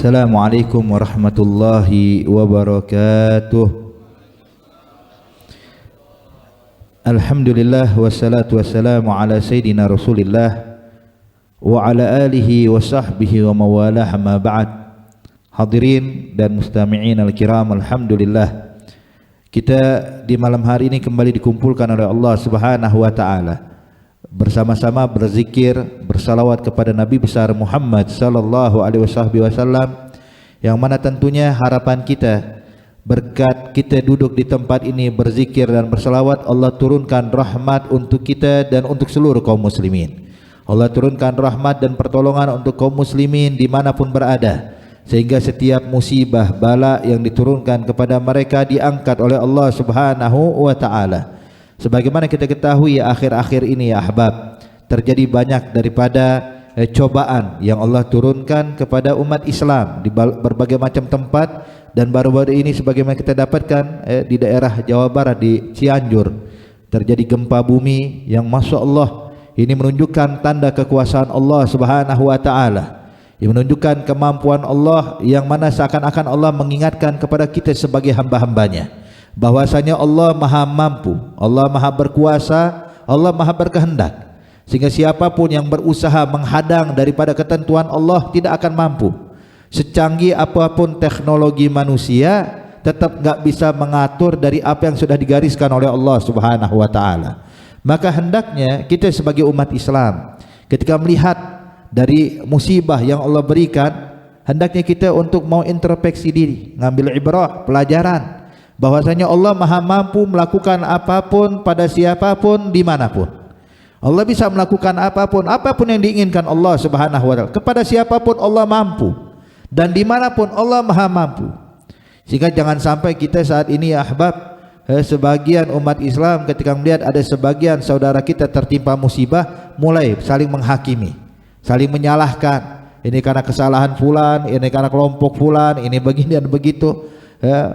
Assalamualaikum warahmatullahi wabarakatuh. Alhamdulillah wassalatu wassalamu ala sayyidina Rasulillah wa ala alihi wa sahbihi wa mawalah, ma ba'd. Hadirin dan mustami'in al-kiram, alhamdulillah kita di malam hari ini kembali dikumpulkan oleh Allah Subhanahu wa taala bersama-sama berzikir, bersalawat kepada Nabi besar Muhammad sallallahu alaihi wasallam, yang mana tentunya harapan kita berkat kita duduk di tempat ini berzikir dan bersalawat, Allah turunkan rahmat untuk kita dan untuk seluruh kaum muslimin. Allah turunkan rahmat dan pertolongan untuk kaum muslimin dimanapun berada, sehingga setiap musibah bala yang diturunkan kepada mereka diangkat oleh Allah Subhanahu wa taala. Sebagaimana kita ketahui akhir-akhir ini ya ahbab, terjadi banyak daripada cobaan yang Allah turunkan kepada umat Islam di berbagai macam tempat, dan baru-baru ini sebagaimana kita dapatkan di daerah Jawa Barat di Cianjur terjadi gempa bumi yang masya Allah ini menunjukkan tanda kekuasaan Allah Subhanahu wa taala, yang menunjukkan kemampuan Allah, yang mana seakan-akan Allah mengingatkan kepada kita sebagai hamba-hambanya bahwasanya Allah maha mampu, Allah maha berkuasa, Allah maha berkehendak, sehingga siapapun yang berusaha menghadang daripada ketentuan Allah tidak akan mampu. Secanggih apapun teknologi manusia tetap enggak bisa mengatur dari apa yang sudah digariskan oleh Allah Subhanahu wa taala. Maka hendaknya kita sebagai umat Islam ketika melihat dari musibah yang Allah berikan, hendaknya kita untuk mau introspeksi diri, ngambil ibrah, pelajaran bahwasanya Allah maha mampu melakukan apapun pada siapapun dimanapun. Allah bisa melakukan apapun yang diinginkan Allah Subhanahu wa taala kepada siapapun Allah mampu, dan dimanapun Allah maha mampu. Sehingga jangan sampai kita saat ini ya ahbab, sebagian umat Islam ketika melihat ada sebagian saudara kita tertimpa musibah mulai saling menghakimi, saling menyalahkan, ini karena kesalahan fulan, ini karena kelompok fulan, ini begini dan begitu.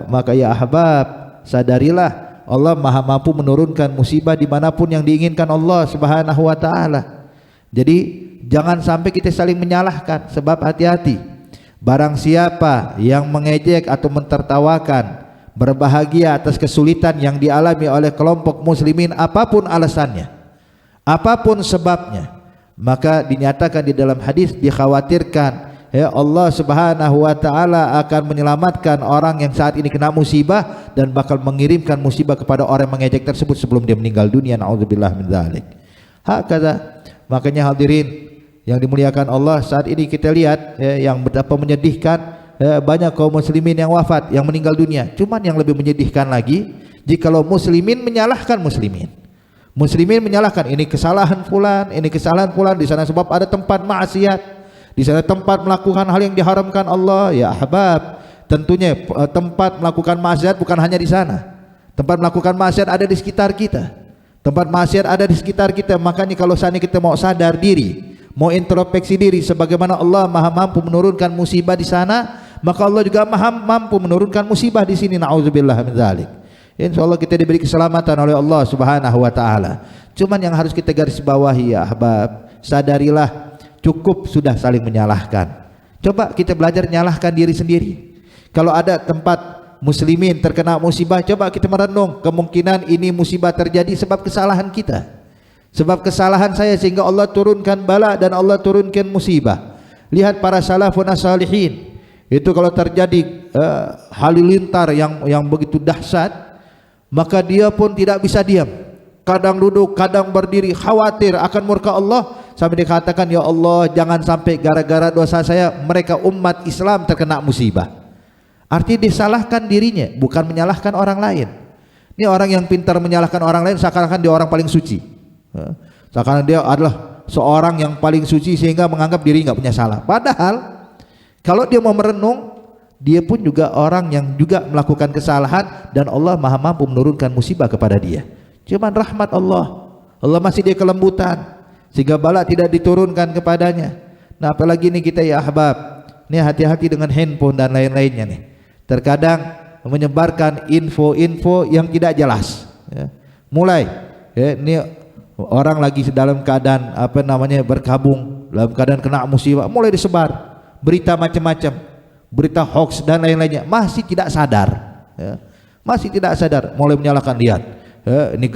Maka ya ahbab, sadarilah Allah maha mampu menurunkan musibah dimanapun yang diinginkan Allah Subhanahu wa ta'ala. Jadi jangan sampai kita saling menyalahkan, sebab hati-hati, barang siapa yang mengejek atau mentertawakan, berbahagia atas kesulitan yang dialami oleh kelompok muslimin, apapun alasannya, apapun sebabnya, maka dinyatakan di dalam hadis, dikhawatirkan Allah Subhanahu wa taala akan menyelamatkan orang yang saat ini kena musibah dan bakal mengirimkan musibah kepada orang yang mengejek tersebut sebelum dia meninggal dunia. Nauzubillah min dzalik. Hakada. Makanya hadirin yang dimuliakan Allah, saat ini kita lihat yang betapa menyedihkan, banyak kaum muslimin yang wafat, yang meninggal dunia. Cuman yang lebih menyedihkan lagi, jikalau muslimin menyalahkan muslimin. Muslimin menyalahkan, ini kesalahan fulan, ini kesalahan fulan di sana sebab ada tempat maksiat, di sana tempat melakukan hal yang diharamkan Allah. Ya ahbab, tentunya tempat melakukan maksiat bukan hanya di sana. Tempat melakukan maksiat ada di sekitar kita. Tempat maksiat ada di sekitar kita. Makanya kalau saat ini kita mau sadar diri, mau introspeksi diri, sebagaimana Allah maha mampu menurunkan musibah di sana, maka Allah juga maha mampu menurunkan musibah di sini. Nauzubillah min dzalik. Insyaallah kita diberi keselamatan oleh Allah Subhanahu wa taala. Cuman yang harus kita garis bawahi ya ahbab, sadarilah cukup sudah saling menyalahkan. Coba kita belajar menyalahkan diri sendiri. Kalau ada tempat muslimin terkena musibah, coba kita merenung, kemungkinan ini musibah terjadi sebab kesalahan kita, sebab kesalahan saya, sehingga Allah turunkan bala dan Allah turunkan musibah. Lihat para salafun as-salihin, itu kalau terjadi halilintar yang begitu dahsyat, maka dia pun tidak bisa diam, kadang duduk, kadang berdiri, khawatir akan murka Allah, sampai dikatakan, ya Allah jangan sampai gara-gara dosa saya mereka umat Islam terkena musibah. Artinya disalahkan dirinya, bukan menyalahkan orang lain. Ini orang yang pintar menyalahkan orang lain seakan-akan dia orang paling suci, seakan-akan dia adalah seorang yang paling suci sehingga menganggap diri nggak punya salah. Padahal kalau dia mau merenung, dia pun juga orang yang juga melakukan kesalahan, dan Allah maha mampu menurunkan musibah kepada dia. Cuman rahmat Allah, Allah masih dia kelembutan sehingga bala tidak diturunkan kepadanya. Nah apalagi ini kita ya ahbab, ini hati-hati dengan handphone dan lain-lainnya nih. Terkadang menyebarkan info-info yang tidak jelas. Mulai ini orang lagi dalam keadaan berkabung, dalam keadaan kena musibah, mulai disebar berita macam-macam, berita hoax dan lain-lainnya, masih tidak sadar, ya. Masih tidak sadar, mulai menyalahkan. Lihat, ini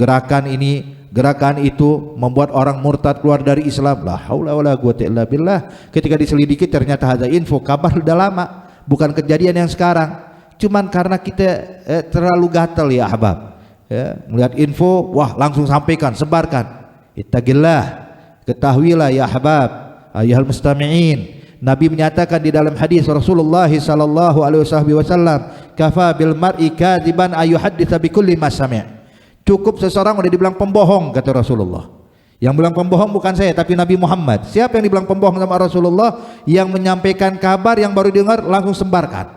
gerakan itu membuat orang murtad keluar dari Islam. La haula wala quwwata illa billah. Ketika diselidiki ternyata ada info, kabar sudah lama, bukan kejadian yang sekarang. Cuman karena kita terlalu gatal ya ahbab, ya, melihat info, wah langsung sampaikan, sebarkan. Ittaqillah, ketahuilah ya ahbab, ayyuhal mustami'in. Nabi menyatakan di dalam hadis Rasulullah sallallahu alaihi wasallam, kafa bil mar'i kadziban ayyuhadditsa bi kulli ma sami'. Cukup seseorang udah dibilang pembohong, kata Rasulullah. Yang bilang pembohong bukan saya tapi Nabi Muhammad. Siapa yang dibilang pembohong sama Rasulullah? Yang menyampaikan kabar yang baru dengar langsung sebarkan.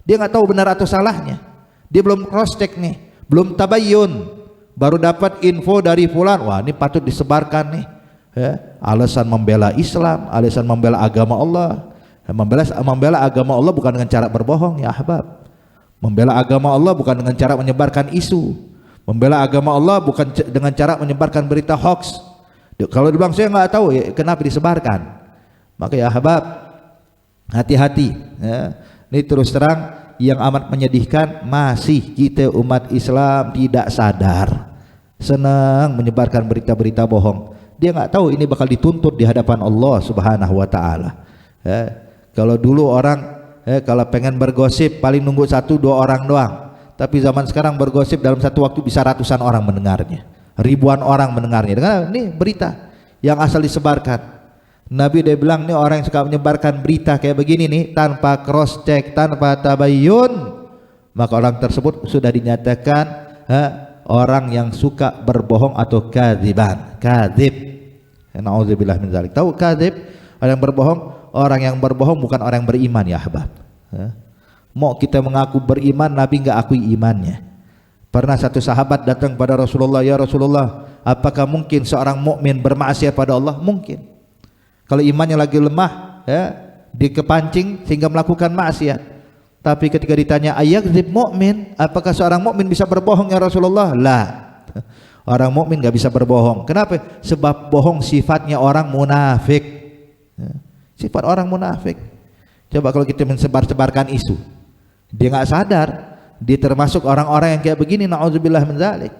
Dia nggak tahu benar atau salahnya. Dia belum cross check nih, belum tabayyun. Baru dapat info dari fulan, wah ini patut disebarkan nih. Ya, alasan membela Islam, alasan membela agama Allah. Membela agama Allah bukan dengan cara berbohong ya ahbab. Membela agama Allah bukan dengan cara menyebarkan isu. Membela agama Allah bukan dengan cara menyebarkan berita hoax. Kalau dibilang saya nggak tahu, ya kenapa disebarkan? Maka ya ahbab, hati-hati, ya. Ini terus terang yang amat menyedihkan, masih kita umat Islam tidak sadar, senang menyebarkan berita-berita bohong. Dia nggak tahu ini bakal dituntut di hadapan Allah Subhanahu wa taala. Ya, kalau dulu orang kalau pengen bergosip paling nunggu 1-2 orang doang. Tapi zaman sekarang bergosip dalam satu waktu bisa ratusan orang mendengarnya, ribuan orang mendengarnya. Dengan ini berita yang asal disebarkan. Nabi dia bilang nih, orang yang suka menyebarkan berita kayak begini nih tanpa cross check, tanpa tabayyun, maka orang tersebut sudah dinyatakan orang yang suka berbohong atau kadziban, kadzib. Nauzubillah min dzalik. Tahu kadzib? Orang yang berbohong bukan orang yang beriman ya ahbab. Mau kita mengaku beriman, Nabi enggak akui imannya. Pernah satu sahabat datang pada Rasulullah, ya Rasulullah, apakah mungkin seorang mukmin bermaksiat pada Allah? Mungkin. Kalau imannya lagi lemah, ya, dikepancing sehingga melakukan maksiat. Tapi ketika ditanya ayakdzib mukmin, apakah seorang mukmin bisa berbohong ya Rasulullah? La. Orang mukmin enggak bisa berbohong. Kenapa? Sebab bohong sifatnya orang munafik. Sifat orang munafik. Coba kalau kita mensebar-sebarkan isu, dia nggak sadar, dia termasuk orang-orang yang kayak begini. Nauzubillah min dzalik.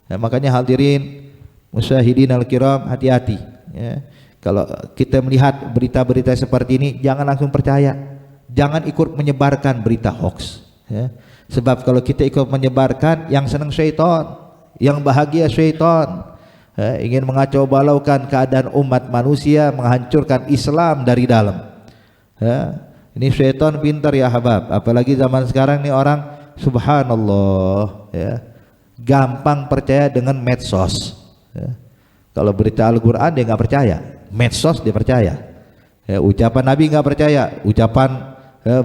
Ya, makanya hadirin musyahidin al-kiram, hati-hati. Ya. Kalau kita melihat berita-berita seperti ini, jangan langsung percaya. Jangan ikut menyebarkan berita hoax. Ya. Sebab kalau kita ikut menyebarkan, yang senang syaitan, yang bahagia syaitan. Ya, ingin mengacau balaukan keadaan umat manusia, menghancurkan Islam dari dalam. Ya. Ini syaitan pintar ya habab. Apalagi zaman sekarang nih orang, subhanallah, ya, gampang percaya dengan medsos. Ya. Kalau berita Al-Quran dia nggak percaya, medsos dia percaya. Ya, ucapan Nabi nggak percaya, ucapan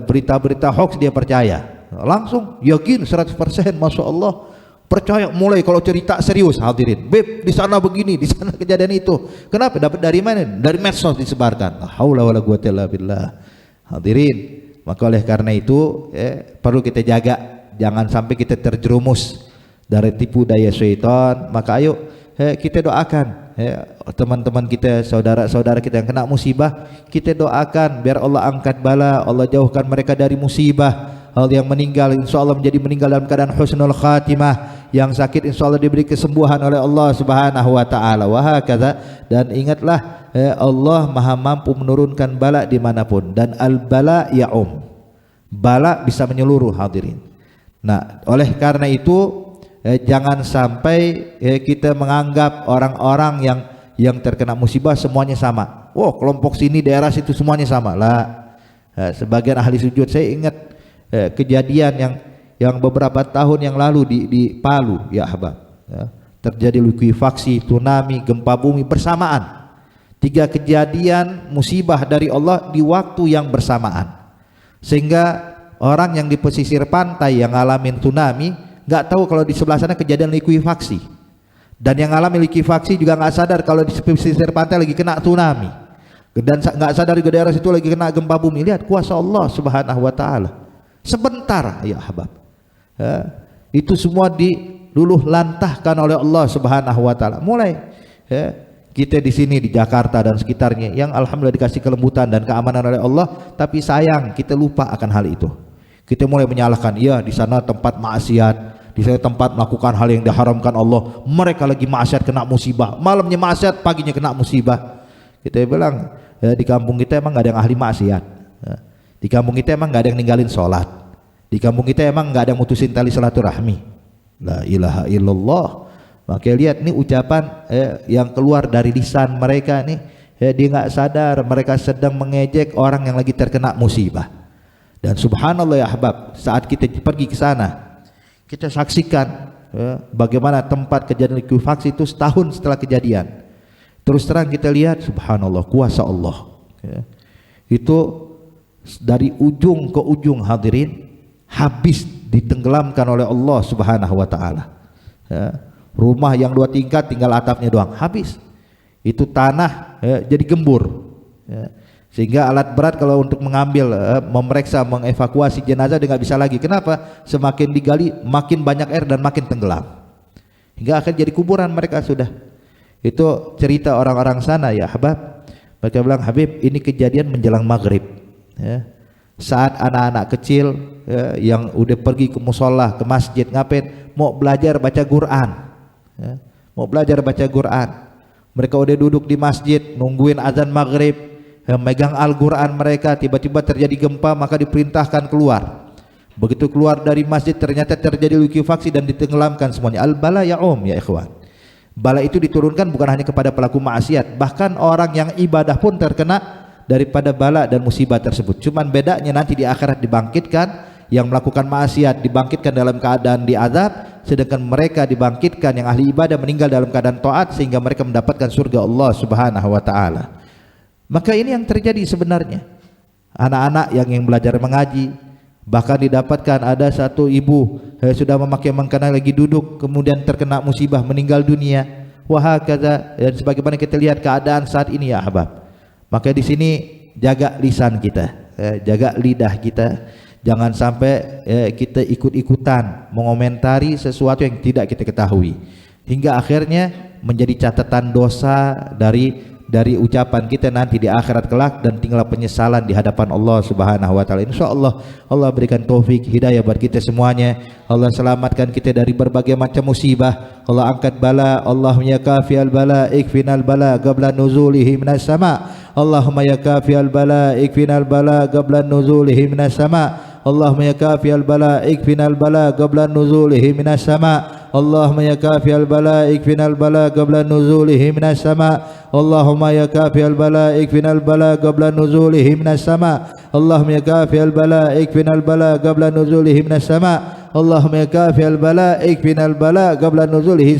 berita-berita hoax dia percaya. Langsung yakin 100%, masya Allah, percaya. Mulai kalau cerita serius, hadirin, beb di sana begini, di sana kejadian itu. Kenapa? Dapat dari mana? Dari medsos disebarkan. La haula wala quwwata illa billah. Hadirin, maka oleh karena itu perlu kita jaga, jangan sampai kita terjerumus dari tipu daya syaitan. Maka ayo kita doakan teman-teman kita, saudara-saudara kita yang kena musibah, kita doakan biar Allah angkat bala, Allah jauhkan mereka dari musibah. Hal yang meninggal insya Allah meninggal dalam keadaan husnul khatimah, yang sakit insya Allah diberi kesembuhan oleh Allah Subhanahu wa taala. Wa hakadha, dan ingatlah Allah maha mampu menurunkan bala dimanapun, dan al-bala ya'um, bala bisa menyeluruh hadirin. Nah oleh karena itu jangan sampai kita menganggap orang-orang yang terkena musibah semuanya sama. Wow, kelompok sini daerah situ semuanya sama lah. Sebagian ahli sujud, saya ingat kejadian yang beberapa tahun yang lalu di Palu ya ahbab, ya, terjadi likuifaksi, tsunami, gempa bumi bersamaan. 3 kejadian musibah dari Allah di waktu yang bersamaan, sehingga orang yang di pesisir pantai yang ngalamin tsunami nggak tahu kalau di sebelah sana kejadian likuifaksi, dan yang ngalamin likuifaksi juga nggak sadar kalau di pesisir pantai lagi kena tsunami, dan nggak sadar di daerah situ lagi kena gempa bumi. Lihat kuasa Allah Subhanahu wa taala. Sebentar ya ahbab, ya, itu semua diluluh lantahkan oleh Allah Subhanahu wa taala. Mulai Kita di sini di Jakarta dan sekitarnya yang alhamdulillah dikasih kelembutan dan keamanan oleh Allah, tapi sayang kita lupa akan hal itu. Kita mulai menyalahkan, ya di sana tempat maksiat, di sana tempat melakukan hal yang diharamkan Allah. Mereka lagi maksiat kena musibah, malamnya maksiat, paginya kena musibah. Kita bilang, ya, di kampung kita emang nggak ada yang ahli maksiat. Ya. Di kampung kita emang nggak ada yang ninggalin sholat. Di kampung kita emang nggak ada yang mutusin tali silaturahmi. La ilaha illallah. Maka lihat nih ucapan yang keluar dari lisan mereka nih, dia nggak sadar mereka sedang mengejek orang yang lagi terkena musibah. Dan subhanallah ya ahbab, saat kita pergi ke sana, kita saksikan bagaimana tempat kejadian likuifaksi itu setahun setelah kejadian. Terus terang kita lihat subhanallah kuasa Allah. Itu dari ujung ke ujung hadirin habis ditenggelamkan oleh Allah Subhanahu wa taala. Rumah yang 2 tingkat tinggal atapnya doang, habis. Itu tanah jadi gembur. Sehingga alat berat kalau untuk mengambil, memeriksa, mengevakuasi jenazah dia nggak bisa lagi. Kenapa? Semakin digali makin banyak air dan makin tenggelam. Hingga akan jadi kuburan mereka sudah. Itu cerita orang-orang sana ya Habib. Mereka bilang, Habib ini kejadian menjelang maghrib. Saat anak-anak kecil yang udah pergi ke musola, ke masjid, ngapain? Mau belajar baca Quran. Mau belajar baca Quran, mereka udah duduk di masjid nungguin azan maghrib, megang Al-Quran mereka. Tiba-tiba terjadi gempa, maka diperintahkan keluar. Begitu keluar dari masjid ternyata terjadi likuifaksi dan ditenggelamkan semuanya. Al-bala ya ya ikhwan. Bala itu diturunkan bukan hanya kepada pelaku maksiat, bahkan orang yang ibadah pun terkena daripada bala dan musibah tersebut. Cuman bedanya nanti di akhirat dibangkitkan, yang melakukan maksiat dibangkitkan dalam keadaan diazab, sedangkan mereka dibangkitkan yang ahli ibadah meninggal dalam keadaan taat sehingga mereka mendapatkan surga Allah Subhanahu wa taala. Maka ini yang terjadi sebenarnya. Anak-anak yang belajar mengaji, bahkan didapatkan ada satu ibu sudah memakai mengkana lagi duduk kemudian terkena musibah meninggal dunia. Wahakadza, dan sebagaimana kita lihat keadaan saat ini ya ahbab. Maka di sini jaga lisan kita, jaga lidah kita. Jangan sampai kita ikut-ikutan mengomentari sesuatu yang tidak kita ketahui, hingga akhirnya menjadi catatan dosa dari ucapan kita nanti di akhirat kelak, dan tinggal penyesalan di hadapan Allah Subhanahu wa taala. Insyaallah Allah berikan taufik hidayah buat kita semuanya. Allah selamatkan kita dari berbagai macam musibah. Allah angkat bala. Allahumma ya kafiyal bala ikfinal bala qabla nuzulihi minas sama. Allahumma ya kafiyal bala ikfinal bala qabla nuzulihi minas sama. Allahumma ya kafiyal bala ikfinal bala qabla nuzulihi minas sama. Allahumma ya kafiyal bala ikfinal bala qabla nuzulihi minas sama. Allahumma ya kafiyal bala ikfinal bala qabla nuzulihi minas sama. Allahumma ya kafiyal bala ikfinal bala qabla nuzulihi minas sama. Allahumma ya kafiyal bala ikfinal bala qabla nuzulihi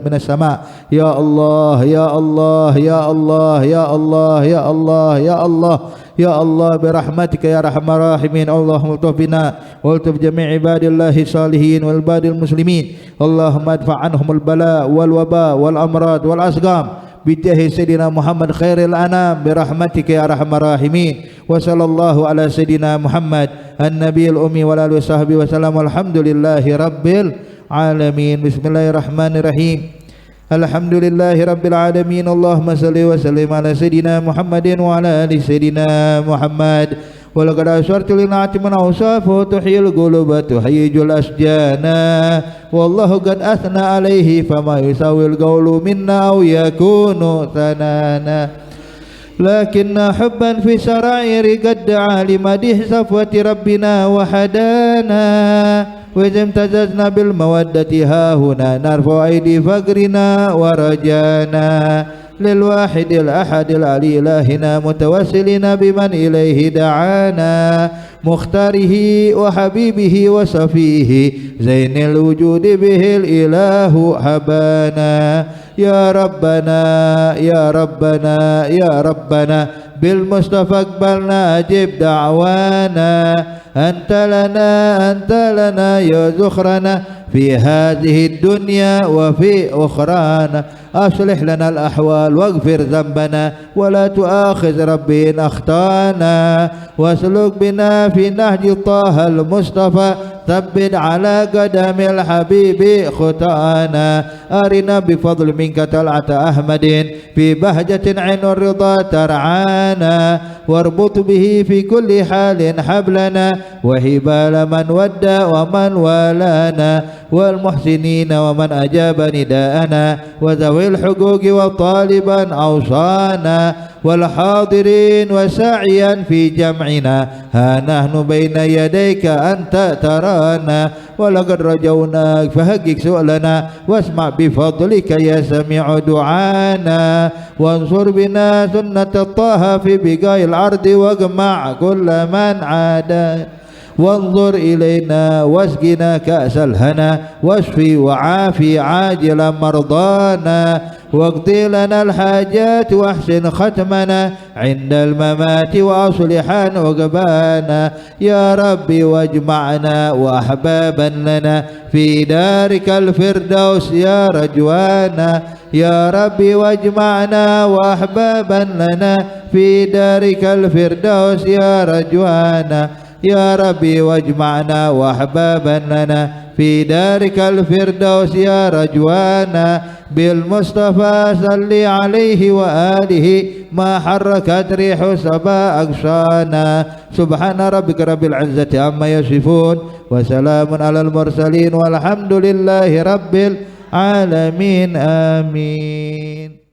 minas sama. Ya Allah ya Allah ya Allah ya Allah ya Allah ya Allah ya Allah birahmatika ya arhamar rahimin. Allahumma altuf bina wa altuf jami' ibadillahi salihin wal ibadil muslimin. Allahumma adfa' anhumul bala wal waba wal amrad wal asqam bijahi sayyidina Muhammad khairil anam birahmatika ya arhamar rahimin. Wa sallallahu ala sayyidina Muhammad an-nabiyil ummi wa alihi wasahbihi wasallam. Alhamdulillahi rabbil alamin. Bismillahirrahmanirrahim. Alhamdulillahi rabbil alamin. Allahumma salli wa sallim ala sayyidina Muhammadin wa ala ali sayyidina Muhammad. Wa laqad ashartu lil atiman awsafu tuhyil quluba tuhyijul asjana. Wallahu qad athna alaihi fama yusawil qawlu minna aw yakunu thanana. Lakinna hubban fi sarairi qad da'a limadih safwati rabbina wa hadana. وإذا امتززنا بالمودة ها هنا نرفع أيدي فقرنا ورجانا للواحد الأحد العلي إلهنا متوسلين بمن إليه دعانا مختاره وحبيبه وصفيه زين الوجود به الإله حبانا. يا ربنا يا ربنا يا ربنا بالمصطفى اقبلنا أجب دعوانا. أنت لنا يا ذخرنا في هذه الدنيا وفي أخرانا. أصلح لنا الأحوال واغفر ذنبنا ولا تؤاخذ ربي إن أخطأنا واسلك بنا في نهج طه المصطفى ثبت على قدم الحبيب خطانا أرنا بفضل منك طلعة أحمد في بهجة عين الرضا ترعانا واربط به في كل حال حبلنا وهبال من ودى ومن والانا والمحسنين ومن أجاب نداءنا وذوي الحقوق وطالبا أوصانا والحاضرين وساعيا في جمعنا ها نحن بين يديك أنت ترانا ولقد رجوناك فهقق سؤلنا واسمع بفضلك يا سميع دعانا وانصر بنا سنة الطه في بقاء الأرض واجمع كل من عادانا وانظر إلينا واسقنا كأس الهنا واشفي وعافي عاجلا مرضانا واقضي لنا الحاجات واحسن ختمنا عند الممات وأصلحا عقبانا يا ربي واجمعنا وأحبابا لنا في دارك الفردوس يا رجوانا يا ربي واجمعنا وأحبابا لنا في دارك الفردوس يا رجوانا يا ربي واجمعنا وأحبابا لنا في دارك الفردوس يا رجوانا بالمصطفى صل عليه وآله ما حركت ريح سبا أغصانا سبحان ربك رب العزة عما يصفون وسلام على المرسلين والحمد لله رب العالمين آمين.